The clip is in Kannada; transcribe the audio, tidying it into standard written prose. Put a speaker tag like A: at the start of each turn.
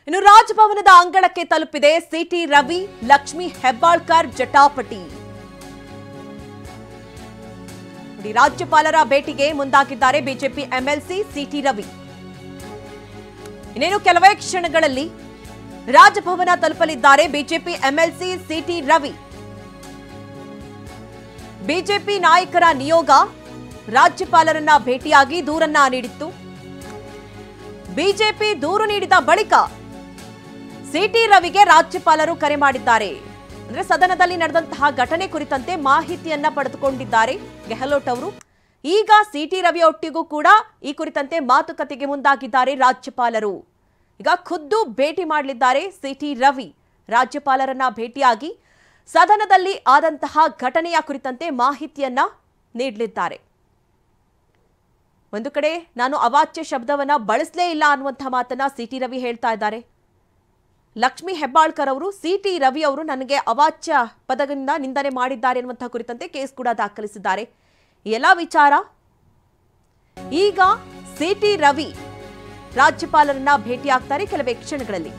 A: ಇನ್ನು ರಾಜಭವನದ ಅಂಗಳಕ್ಕೆ ತಲುಪಿದೆ ಸಿಟಿ ರವಿ ಲಕ್ಷ್ಮಿ ಹೆಬ್ಬಾಳ್ಕರ್ ಜಟಾಪಟಿ. ರಾಜ್ಯಪಾಲರ ಭೇಟಿಗೆ ಮುಂದಾಗಿದ್ದಾರೆ ಬಿಜೆಪಿ ಎಂಎಲ್ಸಿ ಸಿಟಿ ರವಿ. ಇನ್ನೇನು ಕೆಲವೇ ಕ್ಷಣಗಳಲ್ಲಿ ರಾಜಭವನ ತಲುಪಲಿದ್ದಾರೆ BJP MLC city Ravi. BJP ನಾಯಕರ ನಿಯೋಗ ರಾಜ್ಯಪಾಲರನ್ನ ಭೇಟಿಯಾಗಿ ದೂರನ್ನ ನೀಡಿತ್ತು. ಬಿಜೆಪಿ ದೂರು ನೀಡಿದ ಬಳಿಕ ಸಿಟಿ ರವಿಗೆ ರಾಜ್ಯಪಾಲರು ಕರೆ ಮಾಡಿದ್ದಾರೆ. ಅಂದ್ರೆ ಸದನದಲ್ಲಿ ನಡೆದಂತಹ ಘಟನೆ ಕುರಿತಂತೆ ಮಾಹಿತಿಯನ್ನ ಪಡೆದುಕೊಂಡಿದ್ದಾರೆ ಗೆಹ್ಲೋಟ್ ಅವರು. ಈಗ ಸಿಟಿ ರವಿ ಒಟ್ಟಿಗೂ ಕೂಡ ಈ ಕುರಿತಂತೆ ಮಾತುಕತೆಗೆ ಮುಂದಾಗಿದ್ದಾರೆ ರಾಜ್ಯಪಾಲರು. ಈಗ ಖುದ್ದು ಭೇಟಿ ಮಾಡಲಿದ್ದಾರೆ ಸಿಟಿ ರವಿ. ರಾಜ್ಯಪಾಲರನ್ನ ಭೇಟಿಯಾಗಿ ಸದನದಲ್ಲಿ ಆದಂತಹ ಘಟನೆಯ ಕುರಿತಂತೆ ಮಾಹಿತಿಯನ್ನ ನೀಡಲಿದ್ದಾರೆ. ಒಂದು ಕಡೆ ನಾನು ಅವಾಚ್ಯ ಶಬ್ದವನ್ನ ಬಳಸಲೇ ಇಲ್ಲ ಅನ್ನುವಂತಹ ಮಾತನ್ನ ಸಿಟಿ ರವಿ ಹೇಳ್ತಾ ಇದ್ದಾರೆ. ಲಕ್ಷ್ಮಿ ಹೆಬ್ಬಾಳ್ಕರ್ ಅವರು ಸಿಟಿ ರವಿ ಅವರು ನನಗೆ ಅವಾಚ್ಯ ಪದಗಳಿಂದ ನಿಂದನೆ ಮಾಡಿದ್ದಾರೆ ಎನ್ನುವಂತಹ ಕುರಿತಂತೆ ಕೇಸ್ ಕೂಡ ದಾಖಲಿಸಿದ್ದಾರೆ. ಎಲ್ಲ ವಿಚಾರ ಈಗ ಸಿಟಿ ರವಿ ರಾಜ್ಯಪಾಲರನ್ನ ಭೇಟಿಯಾಗ್ತಾರೆ ಕೆಲವೇ ಕ್ಷಣಗಳಲ್ಲಿ.